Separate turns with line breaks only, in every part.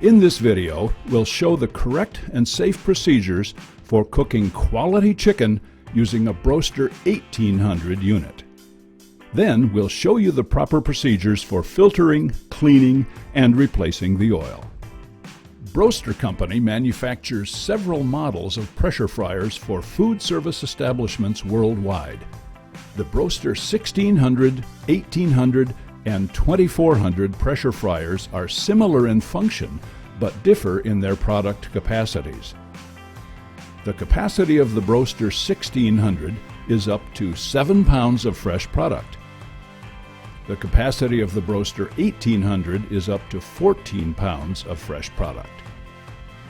In this video, we'll show the correct and safe procedures for cooking quality chicken using a Broaster 1800 unit. Then we'll show you the proper procedures for filtering, cleaning, and replacing the oil. Broaster Company manufactures several models of pressure fryers for food service establishments worldwide. The Broaster 1600, 1800, and 2400 pressure fryers are similar in function, but differ in their product capacities. The capacity of the Broaster 1600 is up to 7 pounds of fresh product. The capacity of the Broaster 1800 is up to 14 pounds of fresh product.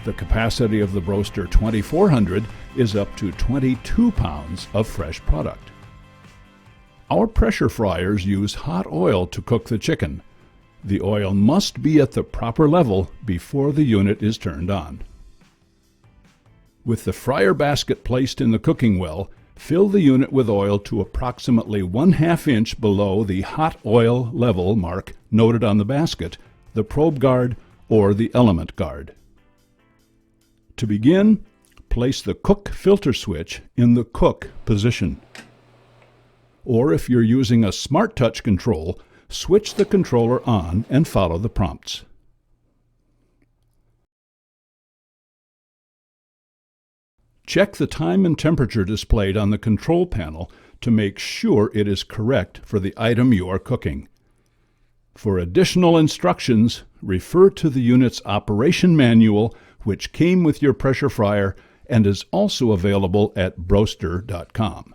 The capacity of the Broaster 2400 is up to 22 pounds of fresh product. Our pressure fryers use hot oil to cook the chicken. The oil must be at the proper level before the unit is turned on. With the fryer basket placed in the cooking well, fill the unit with oil to approximately 1/2 inch below the hot oil level mark noted on the basket, the probe guard, or the element guard. To begin, place the cook filter switch in the cook position. Or if you're using a smart touch control, switch the controller on and follow the prompts. Check the time and temperature displayed on the control panel to make sure it is correct for the item you are cooking. For additional instructions, refer to the unit's operation manual, which came with your pressure fryer and is also available at broaster.com.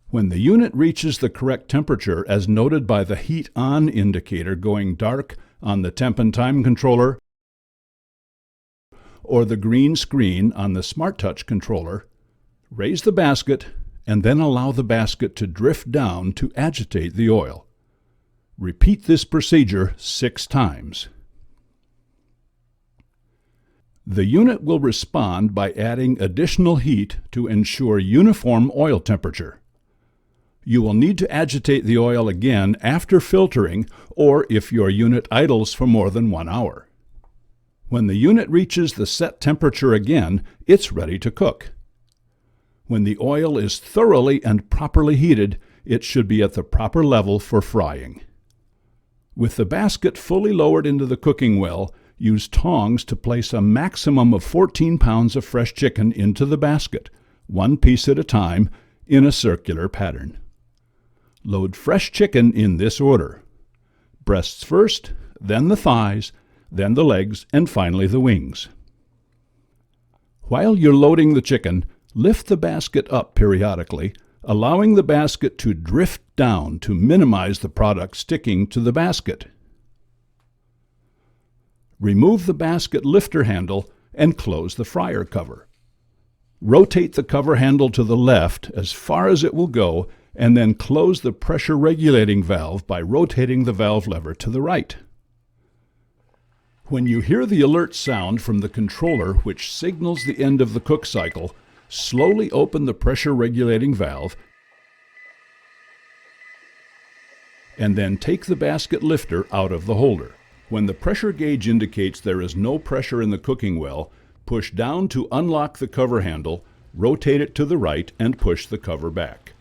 When the unit reaches the correct temperature as noted by the heat on indicator going dark on the temp and time controller or the green screen on the Smart Touch controller, raise the basket and then allow the basket to drift down to agitate the oil. Repeat this procedure 6 times. The unit will respond by adding additional heat to ensure uniform oil temperature. You will need to agitate the oil again after filtering or if your unit idles for more than 1 hour. When the unit reaches the set temperature again, it's ready to cook. When the oil is thoroughly and properly heated, it should be at the proper level for frying. With the basket fully lowered into the cooking well, use tongs to place a maximum of 14 pounds of fresh chicken into the basket, 1 piece at a time, in a circular pattern. Load fresh chicken in this order: breasts first, then the thighs, then the legs, and finally the wings. While you're loading the chicken, lift the basket up periodically, allowing the basket to drift down to minimize the product sticking to the basket. Remove the basket lifter handle and close the fryer cover. Rotate the cover handle to the left as far as it will go, and then close the pressure regulating valve by rotating the valve lever to the right. When you hear the alert sound from the controller which signals the end of the cook cycle, slowly open the pressure regulating valve and then take the basket lifter out of the holder. When the pressure gauge indicates there is no pressure in the cooking well, push down to unlock the cover handle, rotate it to the right, and push the cover back.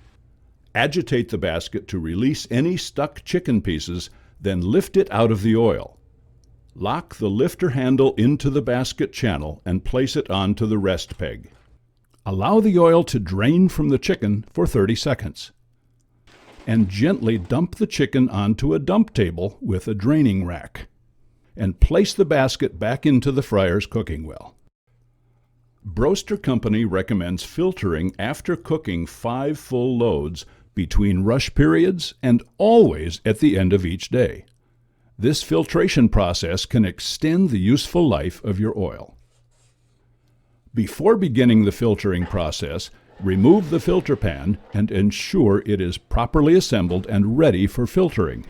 Agitate the basket to release any stuck chicken pieces, then lift it out of the oil. Lock the lifter handle into the basket channel and place it onto the rest peg. Allow the oil to drain from the chicken for 30 seconds. And gently dump the chicken onto a dump table with a draining rack. And place the basket back into the fryer's cooking well. Broaster Company recommends filtering after cooking 5 full loads between rush periods and always at the end of each day. This filtration process can extend the useful life of your oil. Before beginning the filtering process, remove the filter pan and ensure it is properly assembled and ready for filtering.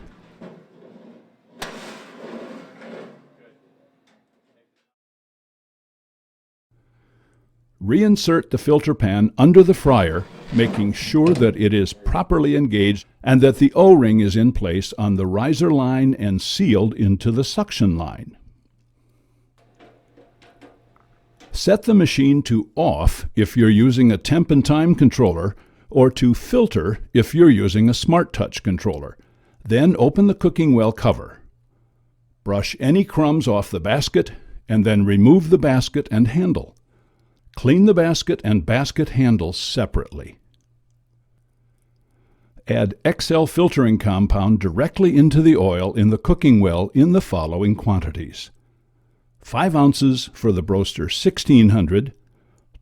Reinsert the filter pan under the fryer, making sure that it is properly engaged and that the O-ring is in place on the riser line and sealed into the suction line. Set the machine to off if you're using a temp and time controller, or to filter if you're using a Smart Touch controller. Then open the cooking well cover. Brush any crumbs off the basket, and then remove the basket and handle. Clean the basket and basket handles separately. Add XL filtering compound directly into the oil in the cooking well in the following quantities: 5 ounces for the Broaster 1600,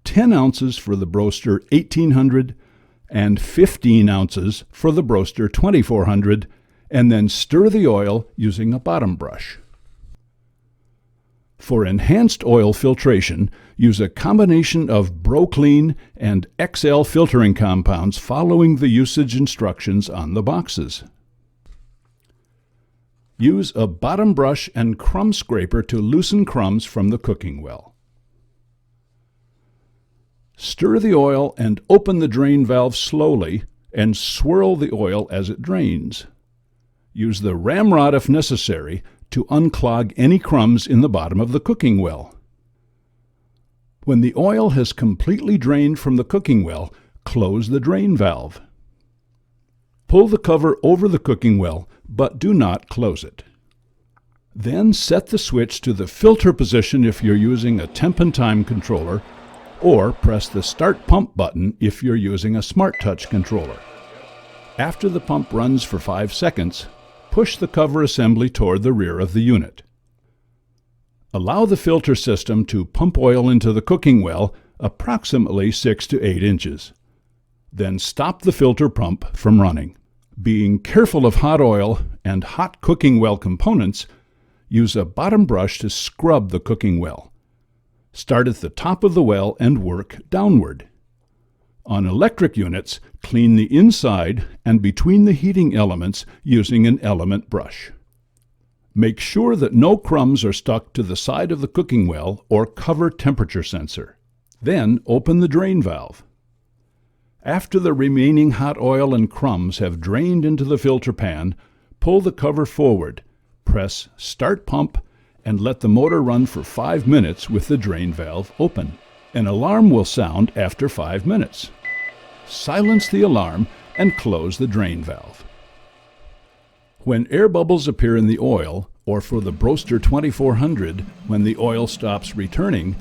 10 ounces for the Broaster 1800, and 15 ounces for the Broaster 2400, and then stir the oil using a bottom brush. For enhanced oil filtration, use a combination of BroClean and XL filtering compounds following the usage instructions on the boxes. Use a bottom brush and crumb scraper to loosen crumbs from the cooking well. Stir the oil and open the drain valve slowly and swirl the oil as it drains. Use the ramrod if necessary to unclog any crumbs in the bottom of the cooking well. When the oil has completely drained from the cooking well, close the drain valve. Pull the cover over the cooking well, but do not close it. Then set the switch to the filter position if you're using a temp and time controller, or press the Start Pump button if you're using a Smart Touch controller. After the pump runs for 5 seconds, push the cover assembly toward the rear of the unit. Allow the filter system to pump oil into the cooking well approximately 6 to 8 inches. Then stop the filter pump from running. Being careful of hot oil and hot cooking well components, use a bottom brush to scrub the cooking well. Start at the top of the well and work downward. On electric units, clean the inside and between the heating elements using an element brush. Make sure that no crumbs are stuck to the side of the cooking well or cover temperature sensor. Then open the drain valve. After the remaining hot oil and crumbs have drained into the filter pan, pull the cover forward, press Start Pump, and let the motor run for 5 minutes with the drain valve open. An alarm will sound after 5 minutes. Silence the alarm and close the drain valve. When air bubbles appear in the oil, or for the Broaster 2400 when the oil stops returning,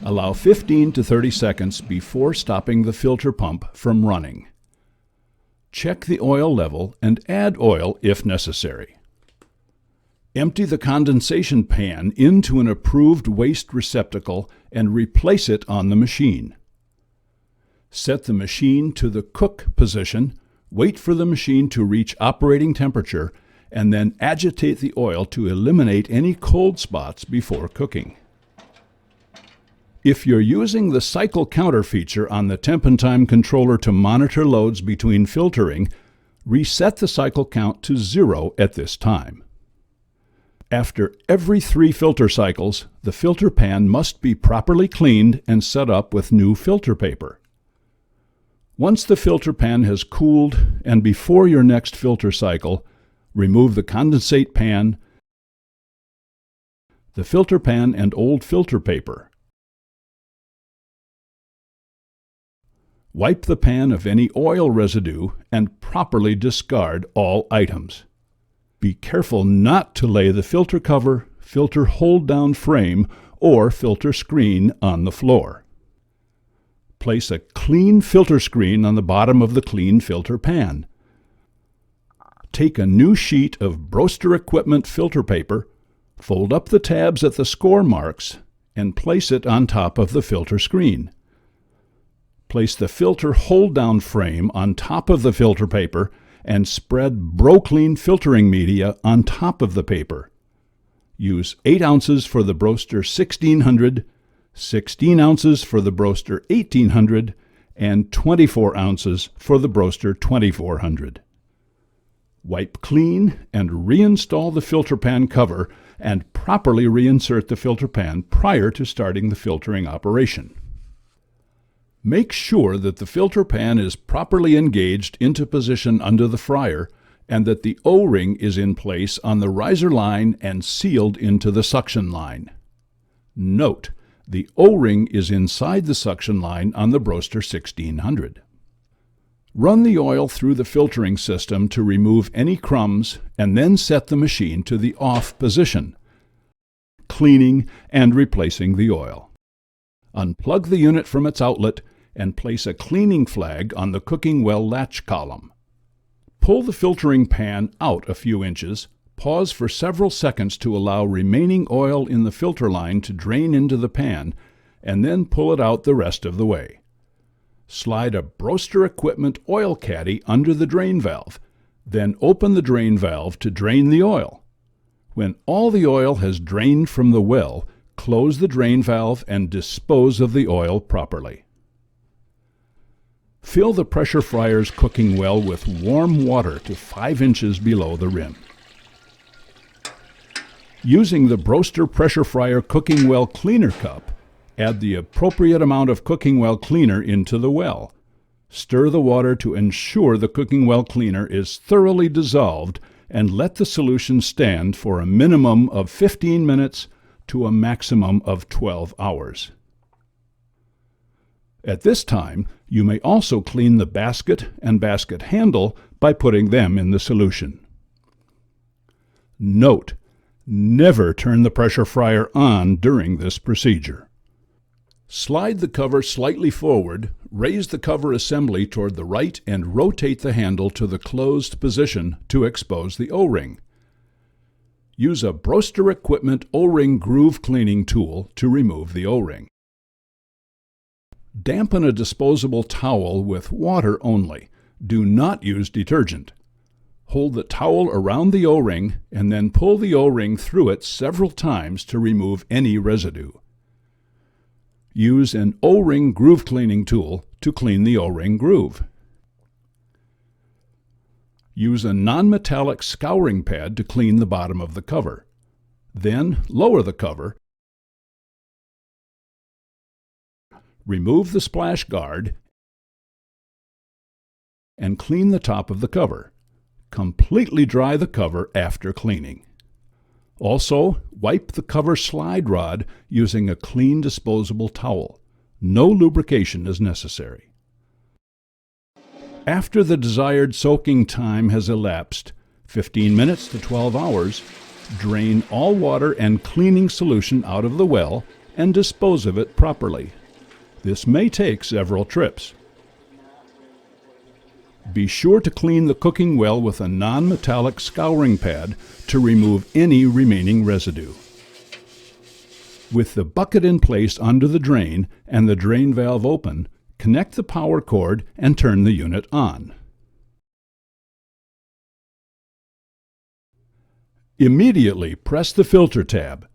allow 15 to 30 seconds before stopping the filter pump from running. Check the oil level and add oil if necessary. Empty the condensation pan into an approved waste receptacle and replace it on the machine. Set the machine to the cook position, wait for the machine to reach operating temperature, and then agitate the oil to eliminate any cold spots before cooking. If you're using the cycle counter feature on the temp and time controller to monitor loads between filtering, reset the cycle count to 0 at this time. After every 3 filter cycles, the filter pan must be properly cleaned and set up with new filter paper. Once the filter pan has cooled and before your next filter cycle, remove the condensate pan, the filter pan and old filter paper. Wipe the pan of any oil residue and properly discard all items. Be careful not to lay the filter cover, filter hold-down frame, or filter screen on the floor. Place a clean filter screen on the bottom of the clean filter pan. Take a new sheet of Broaster equipment filter paper, fold up the tabs at the score marks, and place it on top of the filter screen. Place the filter hold-down frame on top of the filter paper and spread BroClean filtering media on top of the paper. Use 8 ounces for the Broaster 1600, 16 ounces for the Broaster 1800, and 24 ounces for the Broaster 2400. Wipe clean and reinstall the filter pan cover and properly reinsert the filter pan prior to starting the filtering operation. Make sure that the filter pan is properly engaged into position under the fryer and that the O-ring is in place on the riser line and sealed into the suction line. Note The O-ring is inside the suction line on the Broaster 1600. Run the oil through the filtering system to remove any crumbs and then set the machine to the off position, cleaning and replacing the oil. Unplug the unit from its outlet and place a cleaning flag on the cooking well latch column. Pull the filtering pan out a few inches, pause for several seconds to allow remaining oil in the filter line to drain into the pan, and then pull it out the rest of the way. Slide a Broaster equipment oil caddy under the drain valve, then open the drain valve to drain the oil. When all the oil has drained from the well, close the drain valve and dispose of the oil properly. Fill the pressure fryer's cooking well with warm water to 5 inches below the rim. Using the Broaster pressure fryer cooking well cleaner cup, add the appropriate amount of cooking well cleaner into the well. Stir the water to ensure the cooking well cleaner is thoroughly dissolved and let the solution stand for a minimum of 15 minutes to a maximum of 12 hours. At this time, you may also clean the basket and basket handle by putting them in the solution. Note: never turn the pressure fryer on during this procedure. Slide the cover slightly forward, raise the cover assembly toward the right, and rotate the handle to the closed position to expose the O-ring. Use a Broaster equipment O-ring groove cleaning tool to remove the O-ring. Dampen a disposable towel with water only. Do not use detergent. Hold the towel around the O-ring and then pull the O-ring through it several times to remove any residue. Use an O-ring groove cleaning tool to clean the O-ring groove. Use a non-metallic scouring pad to clean the bottom of the cover. Then lower the cover. Remove the splash guard and clean the top of the cover. Completely dry the cover after cleaning. Also, wipe the cover slide rod using a clean disposable towel. No lubrication is necessary. After the desired soaking time has elapsed, 15 minutes to 12 hours, drain all water and cleaning solution out of the well and dispose of it properly. This may take several trips. Be sure to clean the cooking well with a non-metallic scouring pad to remove any remaining residue. With the bucket in place under the drain and the drain valve open, connect the power cord and turn the unit on. Immediately press the filter tab.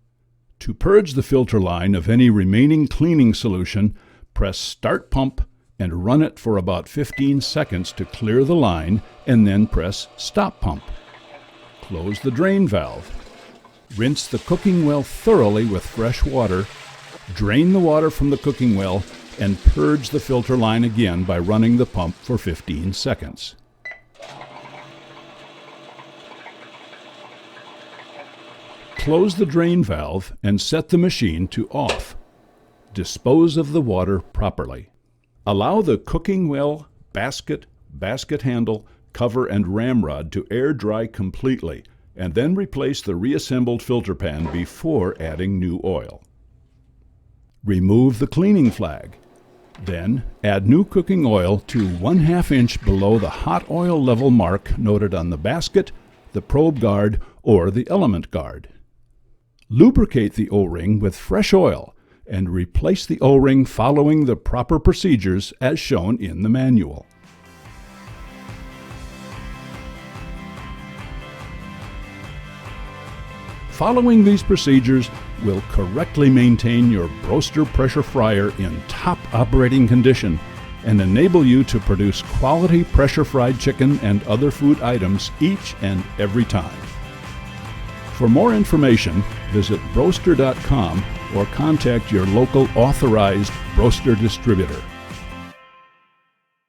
To purge the filter line of any remaining cleaning solution, press Start Pump and run it for about 15 seconds to clear the line, and then press Stop Pump. Close the drain valve. Rinse the cooking well thoroughly with fresh water, drain the water from the cooking well, and purge the filter line again by running the pump for 15 seconds. Close the drain valve and set the machine to off. Dispose of the water properly. Allow the cooking well, basket, basket handle, cover, and ramrod to air dry completely, and then replace the reassembled filter pan before adding new oil. Remove the cleaning flag. Then add new cooking oil to 1/2 inch below the hot oil level mark noted on the basket, the probe guard, or the element guard. Lubricate the O-ring with fresh oil and replace the O-ring following the proper procedures as shown in the manual. Following these procedures will correctly maintain your Broaster pressure fryer in top operating condition and enable you to produce quality pressure fried chicken and other food items each and every time. For more information, visit Broaster.com or contact your local authorized Broaster distributor.